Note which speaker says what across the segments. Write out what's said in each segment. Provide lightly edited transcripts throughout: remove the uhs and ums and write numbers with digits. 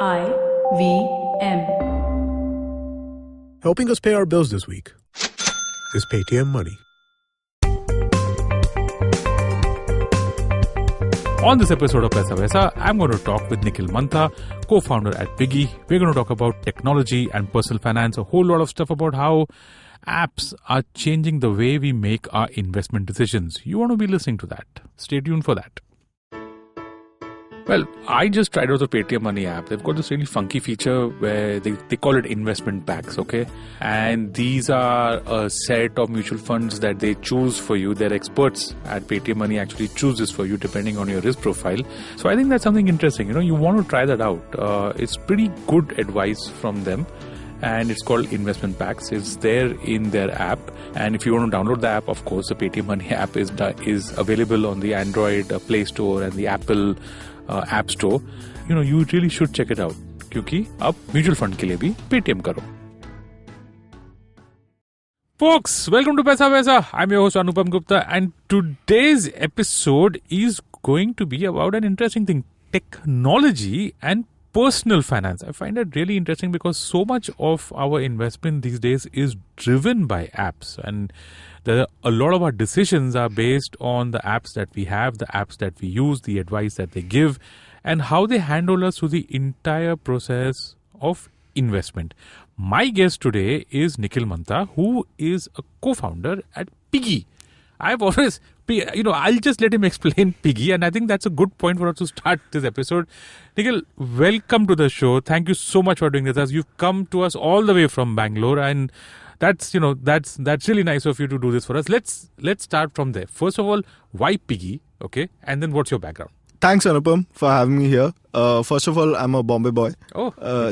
Speaker 1: IVM.
Speaker 2: Helping us pay our bills this week is PayTM Money.
Speaker 3: On this episode of Paisa Vaisa, I'm going to talk with Nikhil Mantha, co-founder at Piggy. We're going to talk about technology and personal finance, a whole lot of stuff about how apps are changing the way we make our investment decisions. You want to be listening to that. Stay tuned for that. Well, I just tried out the PayTM Money app. They've got this really funky feature where they call it investment packs, okay? And these are a set of mutual funds that they choose for you. Their experts at PayTM Money actually choose this for you depending on your risk profile. So I think that's something interesting. You want to try that out. It's pretty good advice from them. And it's called Investment Packs. It's there in their app. And if you want to download the app, of course, the PayTM Money app is available on the Android Play Store and the Apple App Store. You really should check it out. क्योंकि अब mutual fund के लिए भी Paytm करो. Folks, welcome to Paisa Vaisa. I'm your host Anupam Gupta, and today's episode is going to be about an interesting thing: technology and personal finance. I find it really interesting because so much of our investment these days is driven by apps, and a lot of our decisions are based on the apps that we have, the apps that we use, the advice that they give, and how they handle us through the entire process of investment. My guest today is Nikhil Mantha, who is a co-founder at Piggy. I'll just let him explain Piggy, and I think that's a good point for us to start this episode. Nikhil, welcome to the show. Thank you so much for doing this. You've come to us all the way from Bangalore, and that's really nice of you to do this for us. Let's start from there. First of all, why Piggy? Okay, and then what's your background?
Speaker 4: Thanks, Anupam, for having me here. First of all, I'm a Bombay boy.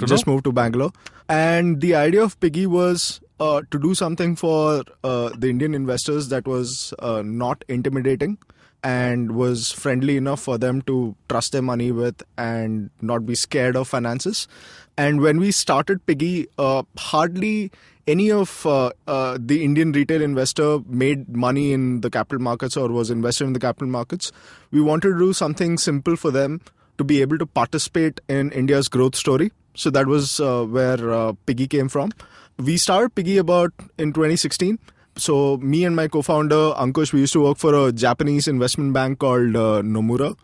Speaker 4: Just moved to Bangalore, and the idea of Piggy was to do something for the Indian investors that was not intimidating and was friendly enough for them to trust their money with and not be scared of finances. And when we started Piggy, hardly any of the Indian retail investor made money in the capital markets or was invested in the capital markets. We wanted to do something simple for them to be able to participate in India's growth story. So that was where Piggy came from. We started Piggy in 2016. So me and my co-founder Ankush, we used to work for a Japanese investment bank called Nomura.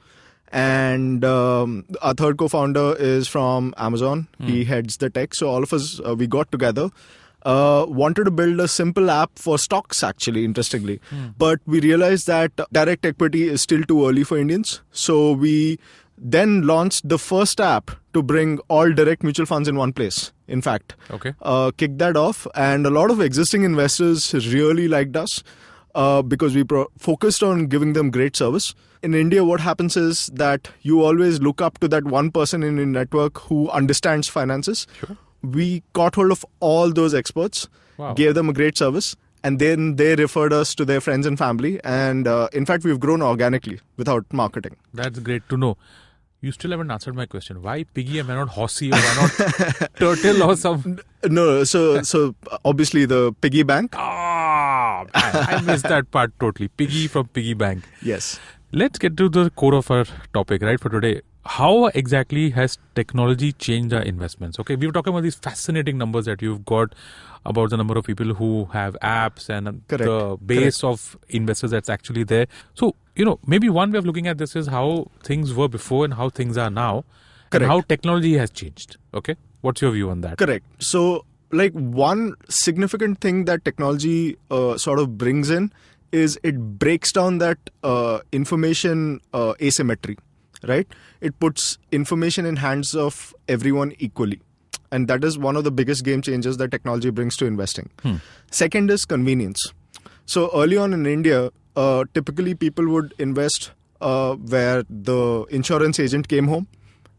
Speaker 4: And our third co-founder is from Amazon. He heads the tech. So all of us, we got together. Wanted to build a simple app for stocks, actually, interestingly. But we realized that direct equity is still too early for Indians. So we then launched the first app to bring all direct mutual funds in one place, in fact.
Speaker 3: Okay.
Speaker 4: Kicked that off. And a lot of existing investors really liked us because we focused on giving them great service. In India, what happens is that you always look up to that one person in your network who understands finances.
Speaker 3: Sure.
Speaker 4: We caught hold of all those experts, gave them a great service, and then they referred us to their friends and family. And in fact, we've grown organically without marketing.
Speaker 3: That's great to know. You still haven't answered my question. Why Piggy and why not Horsey or why not Turtle or some?
Speaker 4: No, so obviously the Piggy Bank.
Speaker 3: I missed that part totally. Piggy from Piggy Bank.
Speaker 4: Yes.
Speaker 3: Let's get to the core of our topic, right, for today. How exactly has technology changed our investments? Okay, we were talking about these fascinating numbers that you've got about the number of people who have apps and the base of investors that's actually there. So, maybe one way of looking at this is how things were before and how things are now. And how technology has changed. Okay, what's your view on that?
Speaker 4: Correct. So, one significant thing that technology sort of brings in is it breaks down that information asymmetry. Right? It puts information in hands of everyone equally. And that is one of the biggest game changers that technology brings to investing. Second is convenience. So early on in India, typically people would invest where the insurance agent came home.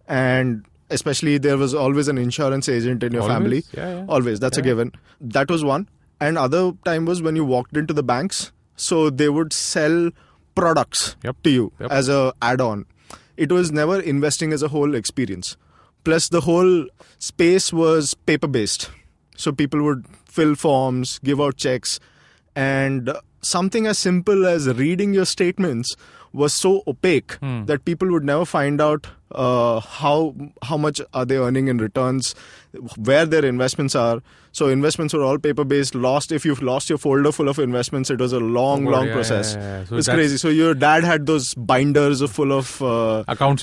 Speaker 4: And especially there was always an insurance agent in your family.
Speaker 3: Yeah.
Speaker 4: Always. That's a given. That was one. And other time was when you walked into the banks. So they would sell products to you as a add-on. It was never investing as a whole experience. Plus, the whole space was paper-based. So people would fill forms, give out checks, and something as simple as reading your statements was so opaque that people would never find out how much are they earning in returns, where their investments are. So investments were all paper-based. If you've lost your folder full of investments, it was a long process. So it's crazy. So your dad had those binders full of
Speaker 3: account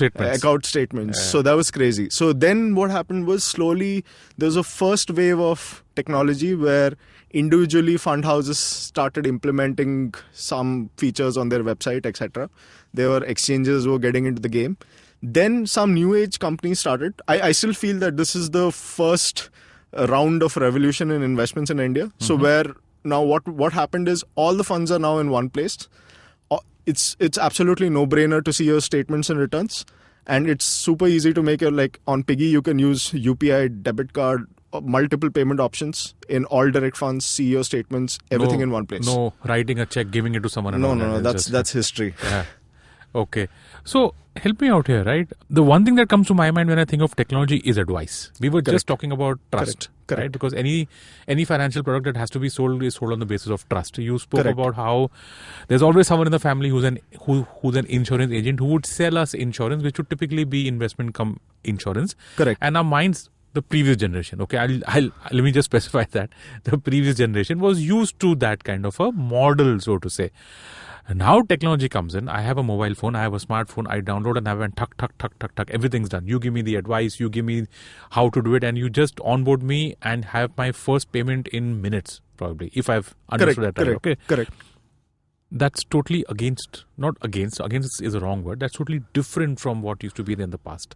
Speaker 3: statements.
Speaker 4: So that was crazy. So then what happened was slowly there was a first wave of technology where individually fund houses started implementing some features on their website, etc. There were exchanges who were getting into the game. Then some new age companies started. I still feel that this is the first round of revolution in investments in India. So where now what happened is all the funds are now in one place. It's absolutely no-brainer to see your statements and returns. And it's super easy to make like on Piggy, you can use UPI, debit card, multiple payment options in all direct funds, see your statements, everything in one place.
Speaker 3: No writing a check, giving it to someone.
Speaker 4: No, that's history.
Speaker 3: Yeah. Okay. So help me out here, right? The one thing that comes to my mind when I think of technology is advice. We were just talking about trust, right? Because any financial product that has to be sold is sold on the basis of trust. You spoke about how there's always someone in the family who's an insurance agent who would sell us insurance, which would typically be investment insurance.
Speaker 4: Correct.
Speaker 3: And our minds, the previous generation, okay, I'll let me just specify that the previous generation was used to that kind of a model, so to say. And now technology comes in. I have a mobile phone, I have a smartphone, I download an app and tuck, everything's done. You give me the advice, you give me how to do it, and you just onboard me and have my first payment in minutes, probably, if I've understood that right. Okay.
Speaker 4: Correct.
Speaker 3: That's totally against is a wrong word. That's totally different from what used to be in the past.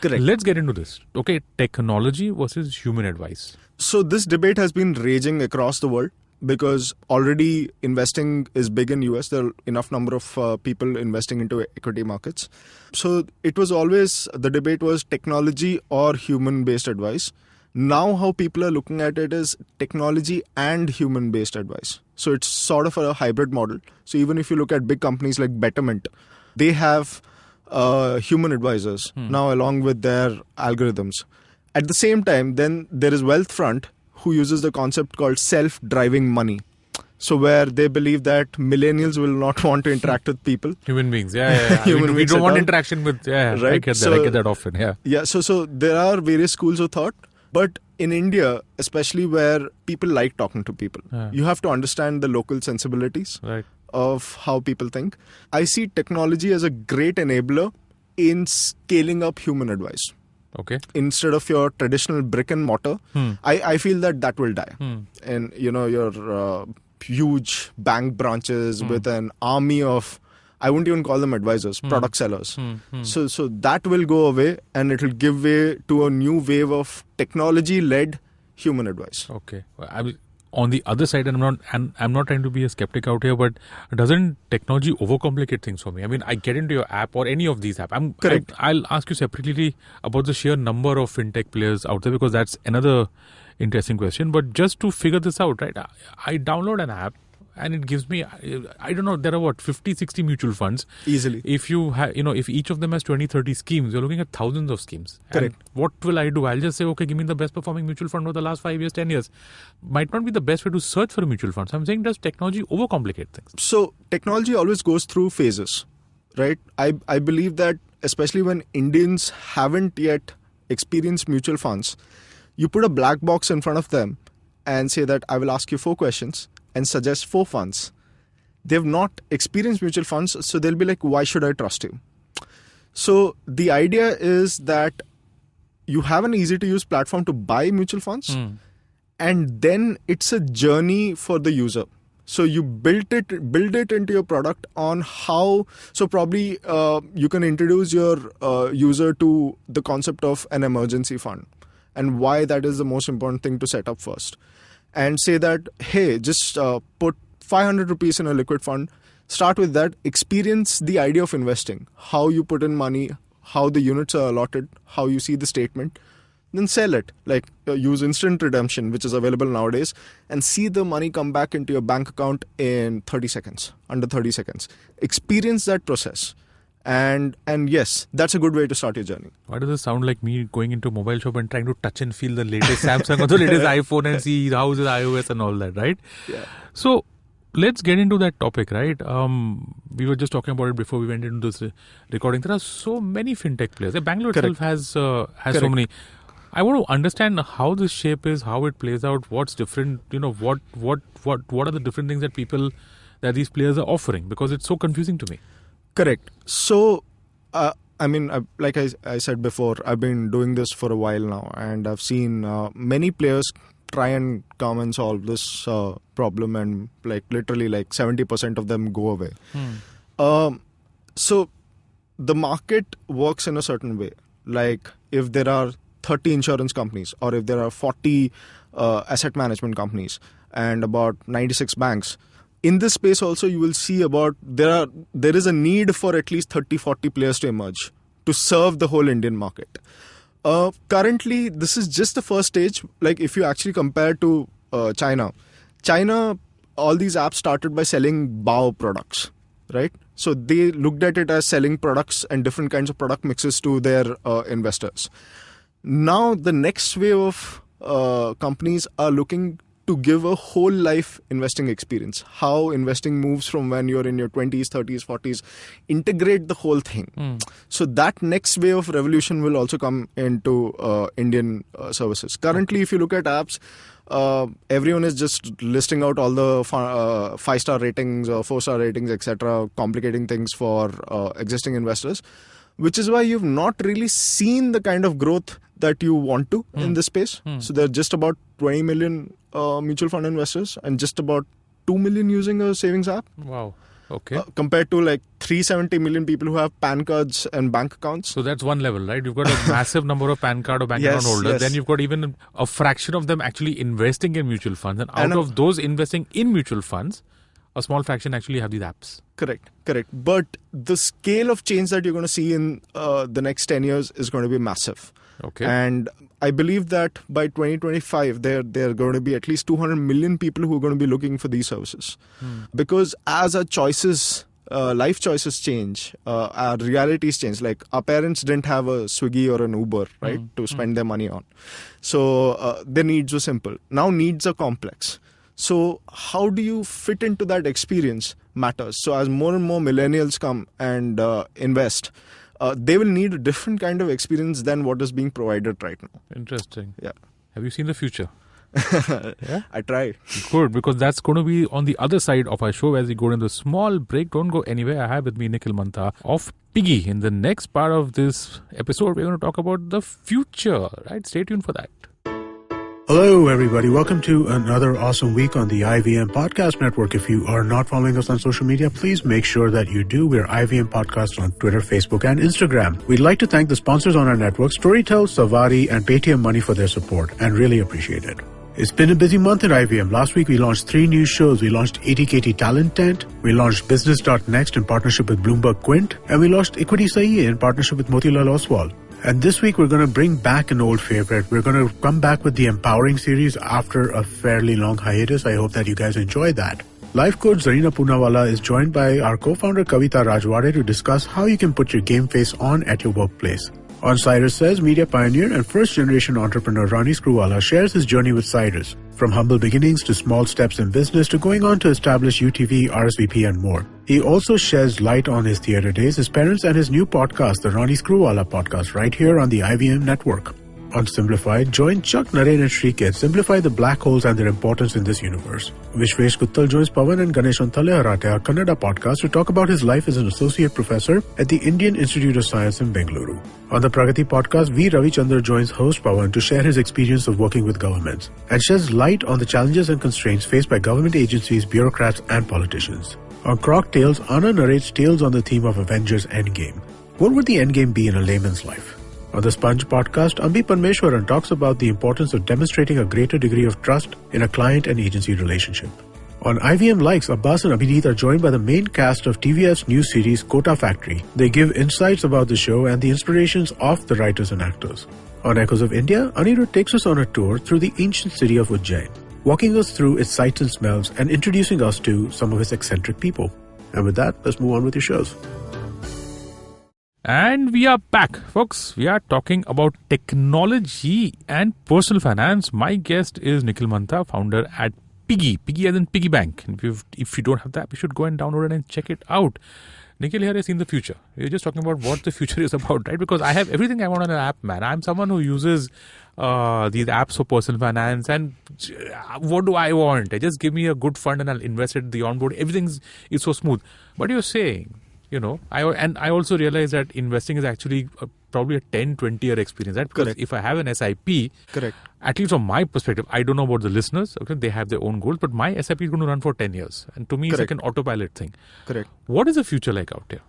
Speaker 4: Correct.
Speaker 3: Let's get into this. Okay, technology versus human advice.
Speaker 4: So this debate has been raging across the world because already investing is big in US. There are enough number of people investing into equity markets. So it was always, the debate was technology or human-based advice. Now how people are looking at it is technology and human-based advice. So it's sort of a hybrid model. So even if you look at big companies like Betterment, they have human advisors now along with their algorithms. At the same time, then there is Wealthfront, who uses the concept called self-driving money. So where they believe that millennials will not want to interact with people.
Speaker 3: Human beings, yeah. We don't want interaction with, right? I get that often, yeah.
Speaker 4: Yeah, so there are various schools of thought. But in India, especially where people like talking to people, you have to understand the local sensibilities of how people think. I see technology as a great enabler in scaling up human advice.
Speaker 3: Okay.
Speaker 4: Instead of your traditional brick and mortar, I feel that will die. And your huge bank branches with an army of, I wouldn't even call them advisors, product sellers. So that will go away and it will give way to a new wave of technology-led human advice.
Speaker 3: Okay. On the other side, and I'm not trying to be a skeptic out here, but doesn't technology overcomplicate things for me? I mean, I get into your app or any of these apps.
Speaker 4: Correct.
Speaker 3: I'll ask you separately about the sheer number of fintech players out there, because that's another interesting question. But just to figure this out, right? I download an app and it gives me, I don't know, there are 50, 60 mutual funds.
Speaker 4: Easily.
Speaker 3: If you have, if each of them has 20, 30 schemes, you're looking at thousands of schemes.
Speaker 4: Correct.
Speaker 3: And what will I do? I'll just say, okay, give me the best performing mutual fund over the last 5 years, 10 years. Might not be the best way to search for a mutual fund. So I'm saying, does technology overcomplicate things?
Speaker 4: So technology always goes through phases, right? I believe that especially when Indians haven't yet experienced mutual funds, you put a black box in front of them and say that I will ask you 4 questions and suggest 4 funds. They've not experienced mutual funds, so they'll be like, why should I trust you? So the idea is that you have an easy to use platform to buy mutual funds, and then it's a journey for the user. So you build it into your product on how, so probably you can introduce your user to the concept of an emergency fund and why that is the most important thing to set up first. And say that, hey, just put 500 rupees in a liquid fund. Start with that. Experience the idea of investing. How you put in money, how the units are allotted, how you see the statement. Then sell it. Like use instant redemption, which is available nowadays, and see the money come back into your bank account in 30 seconds, under 30 seconds. Experience that process. And yes, that's a good way to start your journey.
Speaker 3: Why does it sound like me going into a mobile shop and trying to touch and feel the latest Samsung or the latest iPhone and see how is the iOS and all that, right?
Speaker 4: Yeah.
Speaker 3: So let's get into that topic, right? We were just talking about it before we went into this recording. There are so many fintech players. Bangalore itself has so many. I want to understand how this shape is, how it plays out, what's different. What are the different things that these players are offering? Because it's so confusing to me.
Speaker 4: Correct. So, like I said before, I've been doing this for a while now, and I've seen many players try and come and solve this problem, and literally 70% of them go away. So the market works in a certain way. Like if there are 30 insurance companies, or if there are 40 asset management companies and about 96 banks, in this space also you will see there is a need for at least 30-40 players to emerge to serve the whole Indian market. Currently, this is just the first stage. Like if you actually compare to China, all these apps started by selling BAO products, right? So they looked at it as selling products and different kinds of product mixes to their investors. Now the next wave of companies are looking to give a whole life investing experience. How investing moves from when you're in your 20s, 30s, 40s, integrate the whole thing. So that next wave of revolution will also come into Indian services. Currently, if you look at apps, everyone is just listing out all the 5-star ratings or 4-star ratings, etc., complicating things for existing investors, which is why you've not really seen the kind of growth that you want to in this space. So there are just about 20 million mutual fund investors and just about 2 million using a savings app.
Speaker 3: Wow. Okay.
Speaker 4: Compared to 370 million people who have PAN cards and bank accounts.
Speaker 3: So that's one level, right? You've got a massive number of PAN card or bank account holders. Then you've got even a fraction of them actually investing in mutual funds. And out of those investing in mutual funds, a small fraction actually have these apps.
Speaker 4: Correct. But the scale of change that you're going to see in the next 10 years is going to be massive.
Speaker 3: Okay.
Speaker 4: And I believe that by 2025, there are going to be at least 200 million people who are going to be looking for these services. Because as our choices, life choices change, our realities change. Like our parents didn't have a Swiggy or an Uber, right, to spend their money on. So their needs were simple. Now needs are complex. So how do you fit into that experience matters. So as more and more millennials come and invest, they will need a different kind of experience than what is being provided right now.
Speaker 3: Interesting.
Speaker 4: Yeah.
Speaker 3: Have you seen the future?
Speaker 4: Yeah? I tried.
Speaker 3: Good, because that's going to be on the other side of our show as we go into a small break. Don't go anywhere. I have with me Nikhil Mantha of Piggy. In the next part of this episode, we're going to talk about the future. Right? Stay tuned for that.
Speaker 2: Hello, everybody. Welcome to another awesome week on the IVM Podcast Network. If you are not following us on social media, please make sure that you do. We're IVM Podcast on Twitter, Facebook, and Instagram. We'd like to thank the sponsors on our network, Storytel, Savari, and PayTM Money for their support, and really appreciate it. It's been a busy month at IVM. Last week, we launched 3 new shows. We launched ATKT Talent Tent, we launched Business.Next in partnership with Bloomberg Quint, and we launched Equity Sahiye in partnership with Motilal Oswal. And this week, we're going to bring back an old favorite. We're going to come back with the Empowering series after a fairly long hiatus. I hope that you guys enjoy that. Life coach Zarina Poonawala is joined by our co-founder Kavita Rajwade to discuss how you can put your game face on at your workplace. On Cyrus Says, media pioneer and first-generation entrepreneur Ronnie Screwwala shares his journey with Cyrus, from humble beginnings to small steps in business to going on to establish UTV, RSVP, and more. He also sheds light on his theater days, his parents, and his new podcast, the Ronnie Screwwala Podcast, right here on the IVM network. On Simplified, join Chuck, Naren, and Shrikit simplify the black holes and their importance in this universe. Vishwesh Guttal joins Pawan and Ganesh on Thale Harate, our Kannada podcast, to talk about his life as an associate professor at the Indian Institute of Science in Bengaluru. On the Pragati podcast, V. Ravichandra joins host Pawan to share his experience of working with governments and sheds light on the challenges and constraints faced by government agencies, bureaucrats, and politicians. On Croc Tales, Anna narrates tales on the theme of Avengers Endgame. What would the Endgame be in a layman's life? On the Sponge podcast, Ambi Parmeshwaran talks about the importance of demonstrating a greater degree of trust in a client and agency relationship. On IVM Likes, Abbas and Abhineet are joined by the main cast of TVF's new series Kota Factory. They give insights about the show and the inspirations of the writers and actors. On Echoes of India, Anirudh takes us on a tour through the ancient city of Ujjain, walking us through its sights and smells and introducing us to some of its eccentric people. And with that, let's move on with your shows.
Speaker 3: And we are back, folks. We are talking about technology and personal finance. My guest is Nikhil Mantha, founder at Piggy. Piggy as in piggy bank. And if you don't have the app, you should go and download it and check it out. Nikhil here has seen the future. You're just talking about what the future is about, right? Because I have everything I want on an app, man. I'm someone who uses these apps for personal finance. And what do I want? Just give me a good fund and I'll invest it. The onboard, everything is so smooth. But you're saying, I also realize that investing is actually probably a 10, 20-year experience. Right? Because if I have an SIP, at least from my perspective, I don't know about the listeners. Okay, they have their own goals, but my SIP is going to run for 10 years. And to me, it's like an autopilot thing. What is the future like out there?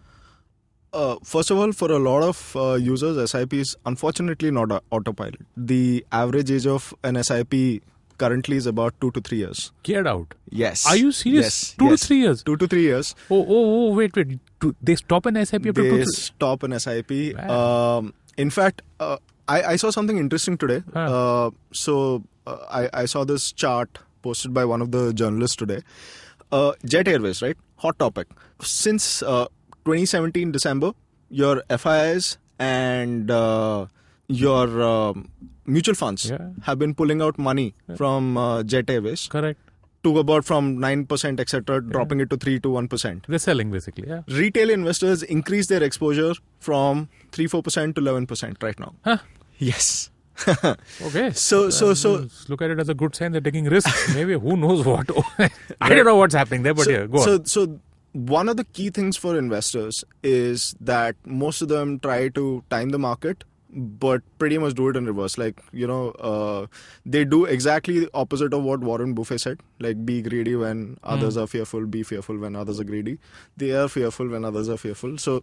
Speaker 4: First of all, for a lot of users, SIP is unfortunately not autopilot. The average age of an SIP currently is about 2 to 3 years.
Speaker 3: Get out.
Speaker 4: Yes.
Speaker 3: Are you serious? 2 to 3 years?
Speaker 4: 2 to 3 years.
Speaker 3: Oh, wait. They stop an SIP after 2 to 3 years?
Speaker 4: They stop an SIP. In fact, I saw something interesting today. I saw this chart posted by one of the journalists today. Jet Airways, right? Hot topic. Since 2017 December, your FIIs and your mutual funds have been pulling out money from Jet Airways.
Speaker 3: Correct.
Speaker 4: To about from 9%, etc., dropping it to 3 to 1%.
Speaker 3: They're selling basically,
Speaker 4: Retail investors increase their exposure from 3-4% to 11% right now.
Speaker 3: Huh?
Speaker 4: Yes.
Speaker 3: Okay.
Speaker 4: So
Speaker 3: look at it as a good sign. They're taking risks. Maybe who knows what. I don't know what's happening there, but go on.
Speaker 4: So one of the key things for investors is that most of them try to time the market, but pretty much do it in reverse. They do exactly the opposite of what Warren Buffett said. Like, be greedy when others are fearful, be fearful when others are greedy. They are fearful when others are fearful. So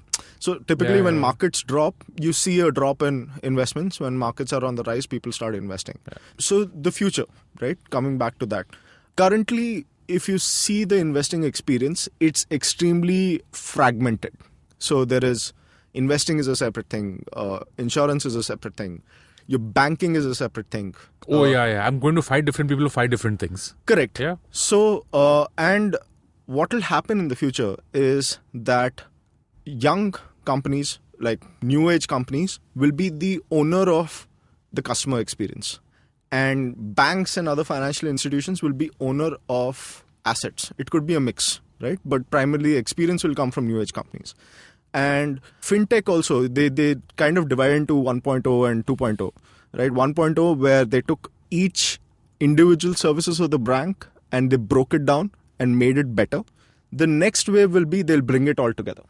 Speaker 4: typically when markets drop, you see a drop in investments. When markets are on the rise, people start investing. So the future, right? Coming back to that. Currently, if you see the investing experience, it's extremely fragmented. So there is investing is a separate thing. Insurance is a separate thing. Your banking is a separate thing.
Speaker 3: I'm going to fight different people to fight different things.
Speaker 4: Correct.
Speaker 3: Yeah.
Speaker 4: So, and what will happen in the future is that young companies, like new age companies, will be the owner of the customer experience. And banks and other financial institutions will be owner of assets. It could be a mix, right? But primarily experience will come from new age companies. And fintech also, they kind of divide into 1.0 and 2.0, right? 1.0 where they took each individual services of the bank and they broke it down and made it better. The next wave will be they'll bring it all together,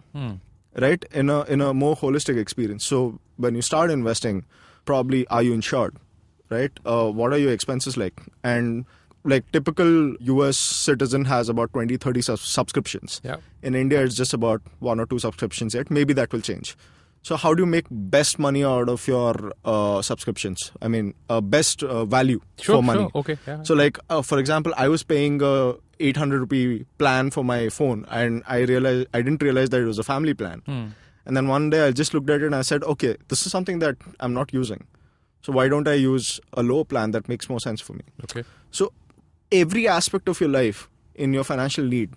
Speaker 4: right? In a more holistic experience. So when you start investing, probably are you insured, right? What are your expenses like? And like typical US citizen has about 20-30 subscriptions. In India, it's just about 1 or 2 subscriptions yet. Maybe that will change. So how do you make best money out of your subscriptions? I mean, best value for money.
Speaker 3: Okay.
Speaker 4: So like, for example, I was paying a 800 rupee plan for my phone and I didn't realize that it was a family plan. And then one day I just looked at it and I said, okay, this is something that I'm not using. So why don't I use a low plan that makes more sense for me?
Speaker 3: Okay.
Speaker 4: So every aspect of your life in your financial need,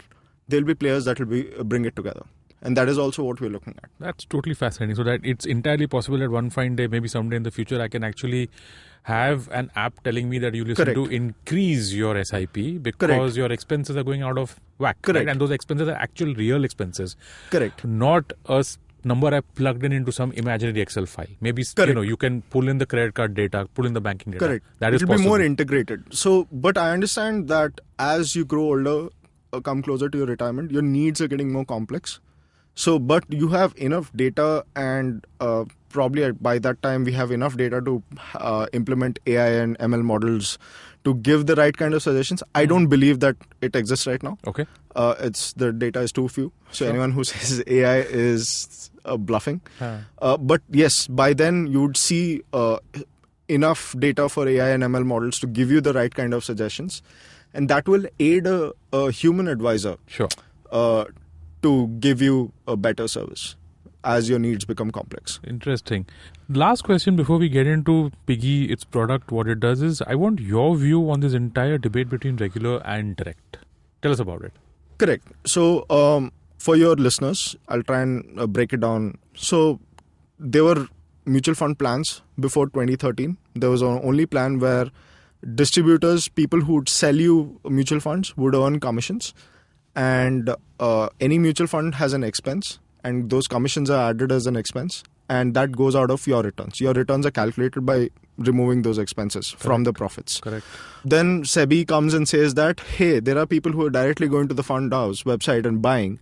Speaker 4: there'll be players that will bring it together. And that is also what we're looking at.
Speaker 3: That's totally fascinating. So that it's entirely possible that one fine day, maybe someday in the future, I can actually have an app telling me that you listen to increase your SIP because your expenses are going out of whack. Right? And those expenses are actual real expenses. Not a number I plugged into some imaginary Excel file. Maybe you can pull in the credit card data, pull in the banking data. That is
Speaker 4: possible. It'll be more integrated. So, but I understand that as you grow older, come closer to your retirement, your needs are getting more complex. So, but you have enough data and probably by that time we have enough data to implement AI and ML models to give the right kind of suggestions. I don't believe that it exists right now.
Speaker 3: Okay.
Speaker 4: The data is too few. So anyone who says AI is bluffing. But yes, by then you would see enough data for AI and ML models to give you the right kind of suggestions. And that will aid a human advisor to give you a better service as your needs become complex.
Speaker 3: Interesting. Last question before we get into Piggy, its product, what it does is, I want your view on this entire debate between regular and direct. Tell us about it.
Speaker 4: Correct. So for your listeners, I'll try and break it down. So there were mutual fund plans before 2013. There was an only plan where distributors, people who would sell you mutual funds would earn commissions, and any mutual fund has an expense, and those commissions are added as an expense, and that goes out of your returns. Your returns are calculated by removing those expenses from the profits.
Speaker 3: Correct.
Speaker 4: Then SEBI comes and says that, hey, there are people who are directly going to the fund house website and buying.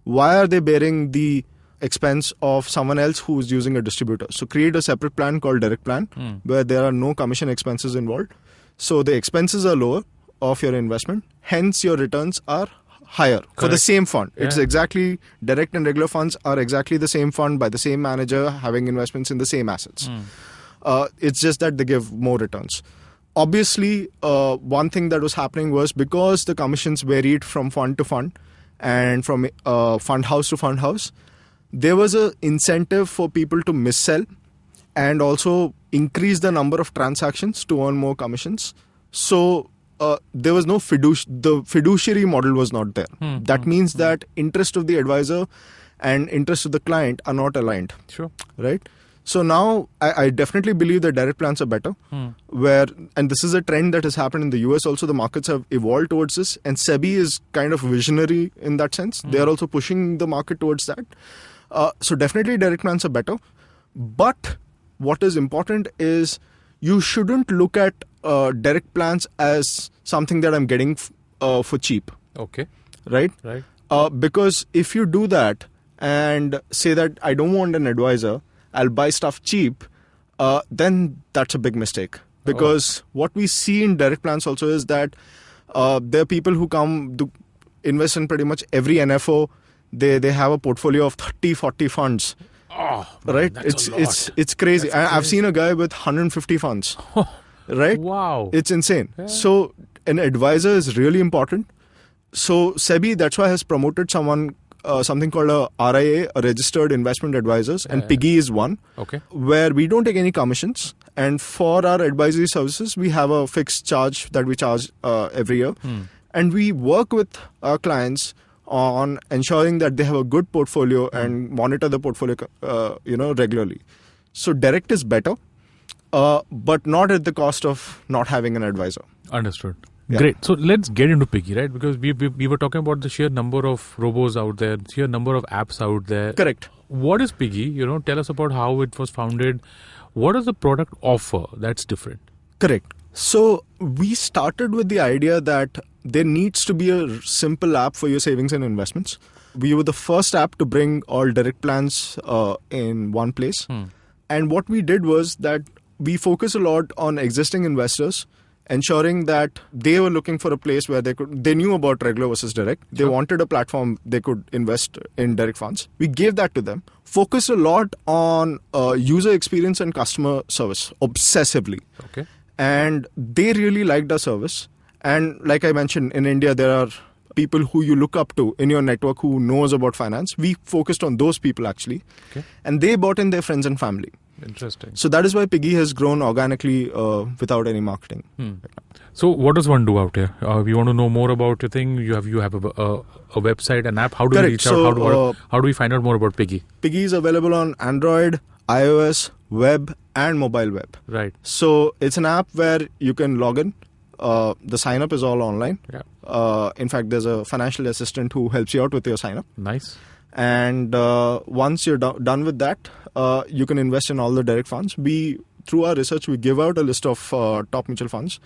Speaker 4: Why are they bearing the expense of someone else who's using a distributor? So create a separate plan called direct plan where there are no commission expenses involved. So the expenses are lower of your investment. Hence your returns are higher for the same fund. Yeah. It's exactly, direct and regular funds are exactly the same fund by the same manager having investments in the same assets. It's just that they give more returns. Obviously, one thing that was happening was because the commissions varied from fund to fund and from fund house to fund house, there was an incentive for people to missell and also increase the number of transactions to earn more commissions. So there was no the fiduciary model was not there. That means that interest of the advisor and interest of the client are not aligned.
Speaker 3: Sure.
Speaker 4: Right? So now I definitely believe that direct plans are better. And this is a trend that has happened in the US also. The markets have evolved towards this, and SEBI is kind of visionary in that sense. They are also pushing the market towards that. So definitely direct plans are better. But what is important is you shouldn't look at direct plans as something that I'm getting for cheap.
Speaker 3: Okay.
Speaker 4: Right?
Speaker 3: Right.
Speaker 4: Because if you do that and say that I don't want an advisor, I'll buy stuff cheap, then that's a big mistake. Because what we see in direct plans also is that there are people who come to invest in pretty much every NFO. They have a portfolio of 30, 40 funds.
Speaker 3: Oh,
Speaker 4: right?
Speaker 3: Man,
Speaker 4: It's crazy. I've seen a guy with 150 funds. Right?
Speaker 3: Wow.
Speaker 4: It's insane.
Speaker 3: Yeah.
Speaker 4: So an advisor is really important. So SEBI, that's why, has promoted something called a RIA, a Registered Investment Advisors, and Piggy is one.
Speaker 3: Okay.
Speaker 4: Where we don't take any commissions, and for our advisory services, we have a fixed charge that we charge every year, and we work with our clients on ensuring that they have a good portfolio and monitor the portfolio, regularly. So direct is better, but not at the cost of not having an advisor.
Speaker 3: Understood.
Speaker 4: Yeah.
Speaker 3: Great. So let's get into Piggy, right? Because we were talking about the sheer number of robos out there, sheer number of apps out there.
Speaker 4: Correct.
Speaker 3: What is Piggy? Tell us about how it was founded. What does the product offer that's different?
Speaker 4: Correct. So we started with the idea that there needs to be a simple app for your savings and investments. We were the first app to bring all direct plans in one place. And what we did was that we focus a lot on existing investors, ensuring that they were looking for a place where they knew about regular versus direct. They wanted a platform they could invest in direct funds. We gave that to them. Focused a lot on user experience and customer service obsessively.
Speaker 3: Okay.
Speaker 4: And they really liked our service. And like I mentioned, in India, there are people who you look up to in your network who knows about finance. We focused on those people actually. Okay. And they brought in their friends and family.
Speaker 3: Interesting.
Speaker 4: So that is why Piggy has grown organically without any marketing.
Speaker 3: So what does one do out here? We want to know more about your thing. You have a website, an app. How do we reach out? How do we find out more about Piggy?
Speaker 4: Piggy is available on Android, iOS, web, and mobile web.
Speaker 3: Right.
Speaker 4: So it's an app where you can log in. The sign up is all online.
Speaker 3: Yeah.
Speaker 4: In fact, there's a financial assistant who helps you out with your sign up.
Speaker 3: Nice.
Speaker 4: And once you're done with that, you can invest in all the direct funds. Through our research, we give out a list of top mutual funds.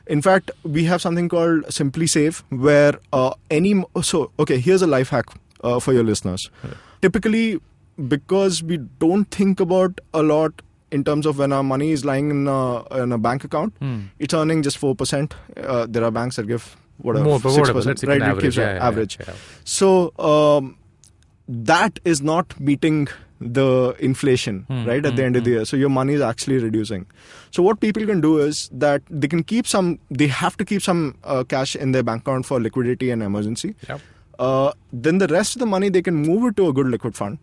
Speaker 4: In fact, we have something called Simply Save, where here's a life hack for your listeners. Right. Typically, because we don't think about a lot in terms of when our money is lying in a bank account, it's earning just 4%. There are banks that give whatever, 6%.
Speaker 3: Let's
Speaker 4: right?
Speaker 3: Average.
Speaker 4: It gives average. Yeah. So that is not meeting the inflation right at the end of the year. So your money is actually reducing. So what people can do is that they have to keep some cash in their bank account for liquidity and emergency.
Speaker 3: Yep.
Speaker 4: Then the rest of the money, they can move it to a good liquid fund.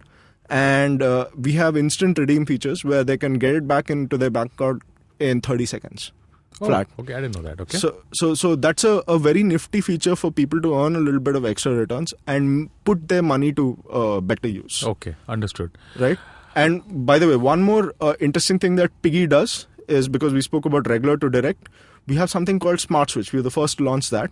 Speaker 4: And we have instant redeem features where they can get it back into their bank account in 30 seconds. Flat.
Speaker 3: Okay, I didn't know that. Okay.
Speaker 4: So that's a very nifty feature for people to earn a little bit of extra returns and put their money to better use.
Speaker 3: Okay, understood.
Speaker 4: Right. And by the way, one more interesting thing that Piggy does is because we spoke about regular to direct. We have something called Smart Switch. We were the first to launch that.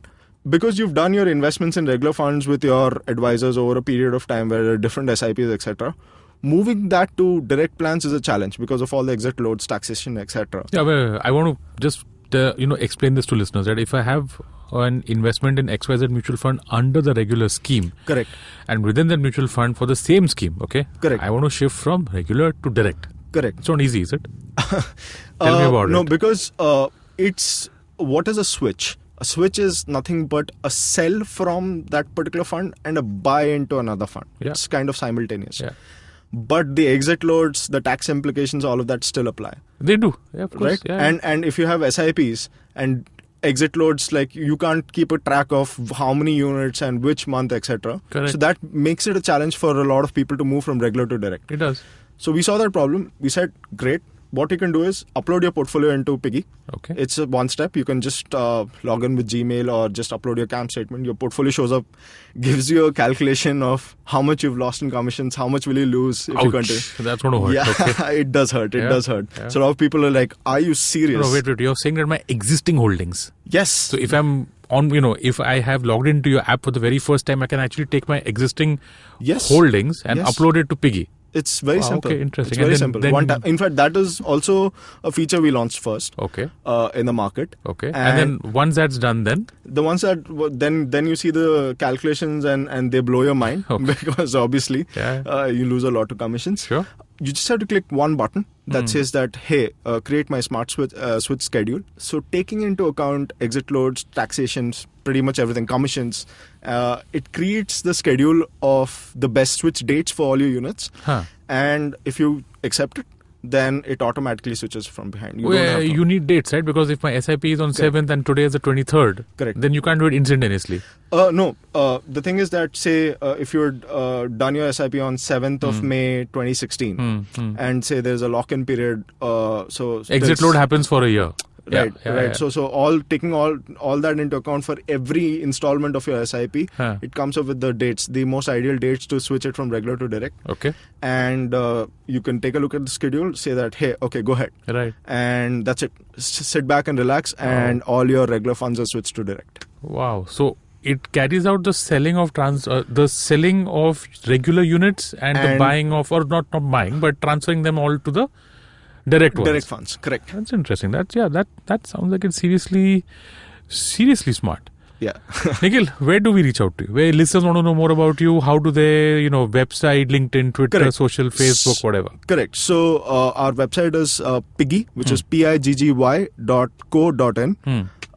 Speaker 4: Because you've done your investments in regular funds with your advisors over a period of time where there are different SIPs, etc., moving that to direct plans is a challenge because of all the exit loads, taxation, etc.
Speaker 3: Yeah, well, I want to just explain this to listeners that if I have an investment in XYZ mutual fund under the regular scheme,
Speaker 4: correct,
Speaker 3: and within that mutual fund for the same scheme, okay,
Speaker 4: correct,
Speaker 3: I want to shift from regular to direct.
Speaker 4: Correct.
Speaker 3: It's not easy, is it? Tell me about it.
Speaker 4: No, because it's what is a switch? A switch is nothing but a sell from that particular fund and a buy into another fund.
Speaker 3: Yeah.
Speaker 4: It's kind of simultaneous.
Speaker 3: Yeah.
Speaker 4: But the exit loads, the tax implications, all of that still apply.
Speaker 3: They do, yeah, of course.
Speaker 4: Right?
Speaker 3: Yeah.
Speaker 4: And if you have SIPs and exit loads, like you can't keep a track of how many units and which month, etc.
Speaker 3: Correct.
Speaker 4: So that makes it a challenge for a lot of people to move from regular to direct.
Speaker 3: It does.
Speaker 4: So we saw that problem. We said, great. What you can do is upload your portfolio into Piggy.
Speaker 3: Okay.
Speaker 4: It's a one step. You can just log in with Gmail or just upload your CAM statement. Your portfolio shows up, gives you a calculation of how much you've lost in commissions, how much will you lose if you continue.
Speaker 3: That's going to hurt.
Speaker 4: Yeah,
Speaker 3: Okay.
Speaker 4: it does hurt. It does hurt.
Speaker 3: Yeah.
Speaker 4: So a lot of people are like, are you serious?
Speaker 3: No, wait. You're saying that my existing holdings.
Speaker 4: Yes.
Speaker 3: So if I'm on, if I have logged into your app for the very first time, I can actually take my existing holdings and upload it to Piggy.
Speaker 4: It's very simple.
Speaker 3: Okay, interesting.
Speaker 4: It's very simple. In fact, that is also a feature we launched first.
Speaker 3: Okay.
Speaker 4: In the market.
Speaker 3: Okay. And then once that's done, then
Speaker 4: the ones that then you see the calculations and they blow your mind because obviously you lose a lot of commissions.
Speaker 3: Sure.
Speaker 4: You just have to click one button that says that, hey, create my smart switch schedule. So taking into account exit loads, taxations, pretty much everything, commissions, it creates the schedule of the best switch dates for all your units. And if you accept it, then it automatically switches from behind.
Speaker 3: You need dates, right? Because if my SIP is on 7th and today is the 23rd, then you can't do it instantaneously.
Speaker 4: No. The thing is that, say, if you're done your SIP on 7th of May 2016 and say there's a lock-in period. So
Speaker 3: exit load happens for a year.
Speaker 4: Right, right. So taking all that into account for every installment of your SIP, it comes up with the dates, the most ideal dates to switch it from regular to direct.
Speaker 3: Okay.
Speaker 4: And you can take a look at the schedule, say that, hey, okay, go ahead.
Speaker 3: Right.
Speaker 4: And that's it. Sit back and relax, and all your regular funds are switched to direct.
Speaker 3: Wow. So it carries out the selling of regular units and the buying of, or not buying, but transferring them all to the direct ones.
Speaker 4: Direct funds, correct.
Speaker 3: That's interesting. That sounds like it's seriously smart.
Speaker 4: Yeah.
Speaker 3: Nikhil, where do we reach out to you? Where listeners want to know more about you? How do they, website, LinkedIn, Twitter, social, Facebook, whatever?
Speaker 4: Correct. So our website is Piggy, which is piggy.co.in.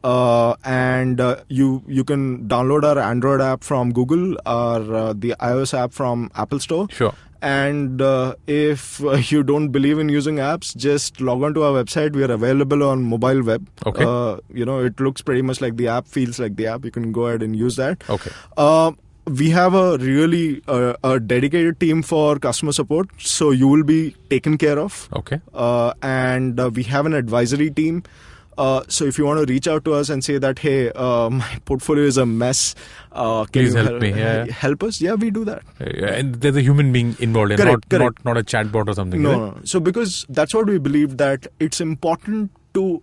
Speaker 4: And you can download our Android app from Google or the iOS app from Apple Store.
Speaker 3: Sure.
Speaker 4: And if you don't believe in using apps, just log on to our website. We are available on mobile web.
Speaker 3: Okay.
Speaker 4: It looks pretty much like the app, feels like the app. You can go ahead and use that.
Speaker 3: Okay.
Speaker 4: We have a really a dedicated team for customer support, so you will be taken care of.
Speaker 3: Okay.
Speaker 4: And we have an advisory team. So if you want to reach out to us and say that, hey, my portfolio is a mess,
Speaker 3: please help me.
Speaker 4: Help us? Yeah, we do that.
Speaker 3: And there's a human being involved,
Speaker 4: correct.
Speaker 3: Not a chatbot or something.
Speaker 4: No. So because that's what we believe, that it's important to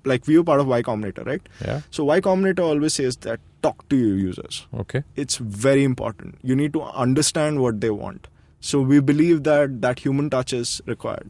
Speaker 4: like we are part of Y Combinator, right?
Speaker 3: Yeah.
Speaker 4: So Y Combinator always says that talk to your users.
Speaker 3: Okay.
Speaker 4: It's very important. You need to understand what they want. So we believe that human touch is required.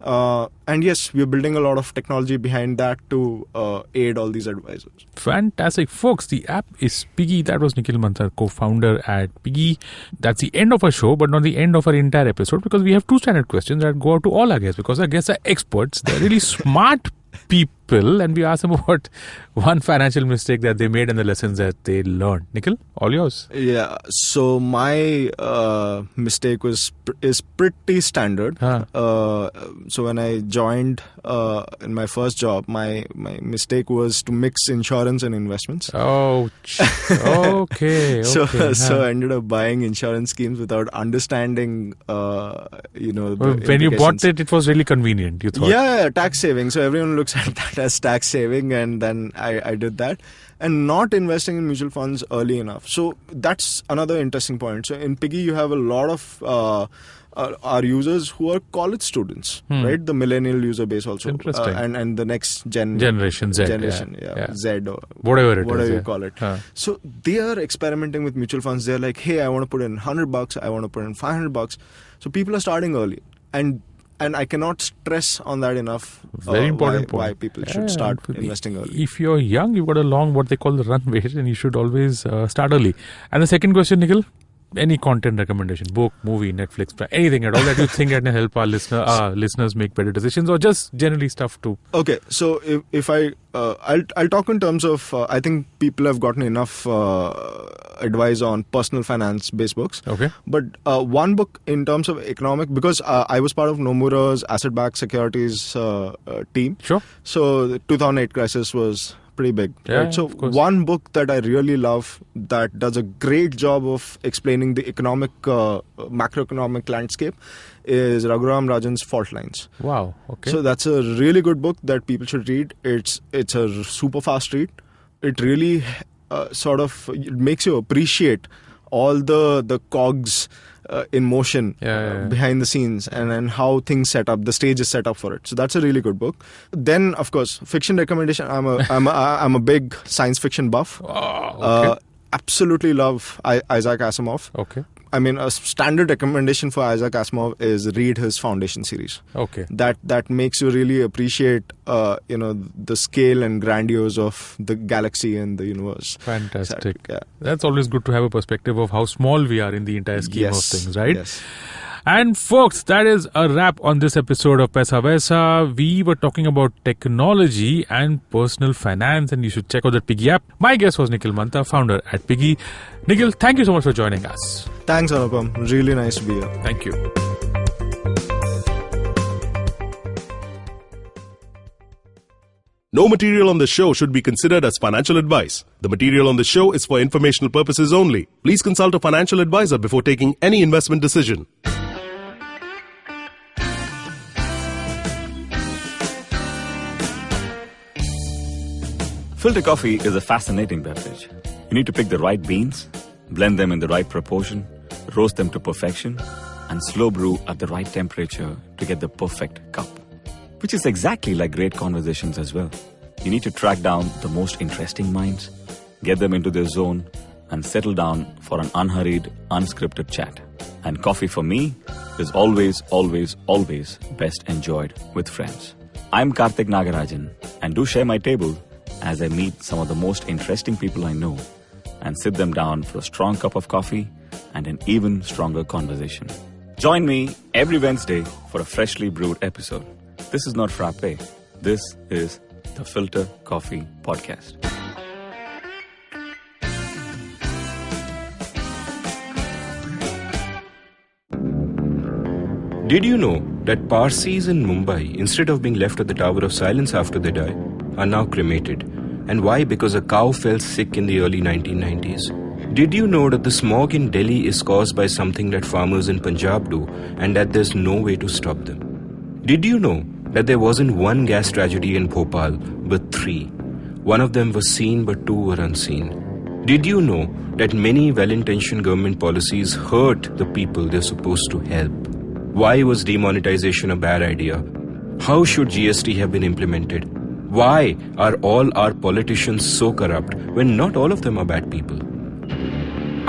Speaker 4: And yes, we're building a lot of technology behind that to aid all these advisors.
Speaker 3: Fantastic. Folks, the app is Piggy. That was Nikhil Mantha, co-founder at Piggy. That's the end of our show, but not the end of our entire episode, because we have two standard questions that go out to all our guests, because our guests are experts. They're really smart people, and we ask them about one financial mistake that they made and the lessons that they learned. Nikhil, all yours.
Speaker 4: Yeah. So my mistake is pretty standard. So when I joined in my first job, my mistake was to mix insurance and investments.
Speaker 3: Oh, okay.
Speaker 4: So I ended up buying insurance schemes without understanding,
Speaker 3: when you bought it, it was really convenient, you thought.
Speaker 4: Yeah, tax saving. So everyone looks at that as tax saving, and then I did that. And not investing in mutual funds early enough. So that's another interesting point. So in Piggy, you have a lot of are users who are college students, right? The millennial user base also.
Speaker 3: Interesting.
Speaker 4: And the next generation
Speaker 3: Z.
Speaker 4: Z or
Speaker 3: whatever
Speaker 4: you call it. So they are experimenting with mutual funds. They're like, hey, I want to put in $100, I want to put in $500. So people are starting early. And I cannot stress on that enough.
Speaker 3: Very important point.
Speaker 4: Why people should start investing early.
Speaker 3: If you're young, you've got a long, what they call the runway, and you should always start early. And the second question, Nikhil, any content recommendation, book, movie, Netflix, anything at all that you think can help our listeners make better decisions, or just generally stuff too?
Speaker 4: Okay, so if I'll talk in terms of I think people have gotten enough advice on personal finance based books.
Speaker 3: Okay,
Speaker 4: but one book in terms of economic, because I was part of Nomura's asset-backed securities team.
Speaker 3: Sure.
Speaker 4: So the 2008 crisis was pretty big, right? So one book that I really love that does a great job of explaining the economic, macroeconomic landscape is Raghuram Rajan's Fault Lines.
Speaker 3: Wow. Okay.
Speaker 4: So that's a really good book that people should read. It's a super fast read. It really it makes you appreciate all the cogs in motion behind the scenes and how things set up, the stage is set up for it. So that's a really good book. Then, of course, fiction recommendation. I'm a big science fiction buff.
Speaker 3: Oh, okay.
Speaker 4: Absolutely love Isaac Asimov.
Speaker 3: Okay.
Speaker 4: I mean, a standard recommendation for Isaac Asimov is read his Foundation series.
Speaker 3: Okay.
Speaker 4: That makes you really appreciate, the scale and grandiose of the galaxy and the universe.
Speaker 3: Fantastic. That's always good to have a perspective of how small we are in the entire scheme of things, right?
Speaker 4: Yes.
Speaker 3: And folks, that is a wrap on this episode of Paisa Vaisa. We were talking about technology and personal finance, and you should check out the Piggy app. My guest was Nikhil Mantha, founder at Piggy. Nikhil, thank you so much for joining us.
Speaker 4: Thanks, Anupam. Really nice to be here.
Speaker 3: Thank you.
Speaker 1: No material on the show should be considered as financial advice. The material on the show is for informational purposes only. Please consult a financial advisor before taking any investment decision.
Speaker 5: Filter coffee is a fascinating beverage. You need to pick the right beans, blend them in the right proportion, roast them to perfection, and slow brew at the right temperature to get the perfect cup. Which is exactly like great conversations as well. You need to track down the most interesting minds, get them into their zone, and settle down for an unhurried, unscripted chat. And coffee for me is always, always, always best enjoyed with friends. I'm Karthik Nagarajan, and do share my table as I meet some of the most interesting people I know and sit them down for a strong cup of coffee and an even stronger conversation. Join me every Wednesday for a freshly brewed episode. This is not frappe. This is the Filter Coffee Podcast.
Speaker 6: Did you know that Parsis in Mumbai, instead of being left at the Tower of Silence after they die, are now cremated? And why? Because a cow fell sick in the early 1990s. Did you know that the smog in Delhi is caused by something that farmers in Punjab do and that there's no way to stop them? Did you know that there wasn't one gas tragedy in Bhopal, but 3? One of them was seen, but 2 were unseen. Did you know that many well-intentioned government policies hurt the people they're supposed to help? Why was demonetization a bad idea? How should GST have been implemented? Why are all our politicians so corrupt when not all of them are bad people?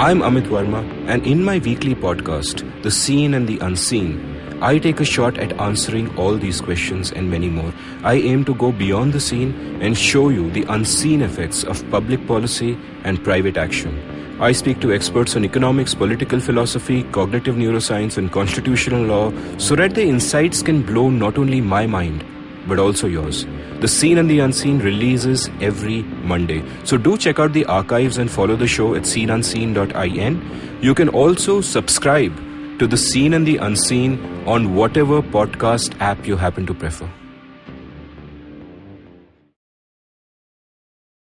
Speaker 6: I'm Amit Verma, and in my weekly podcast, The Seen and the Unseen, I take a shot at answering all these questions and many more. I aim to go beyond the seen and show you the unseen effects of public policy and private action. I speak to experts on economics, political philosophy, cognitive neuroscience, and constitutional law so that the insights can blow not only my mind, but also yours. The Seen and the Unseen releases every Monday. So do check out the archives and follow the show at seenunseen.in. You can also subscribe to The Seen and the Unseen on whatever podcast app you happen to prefer.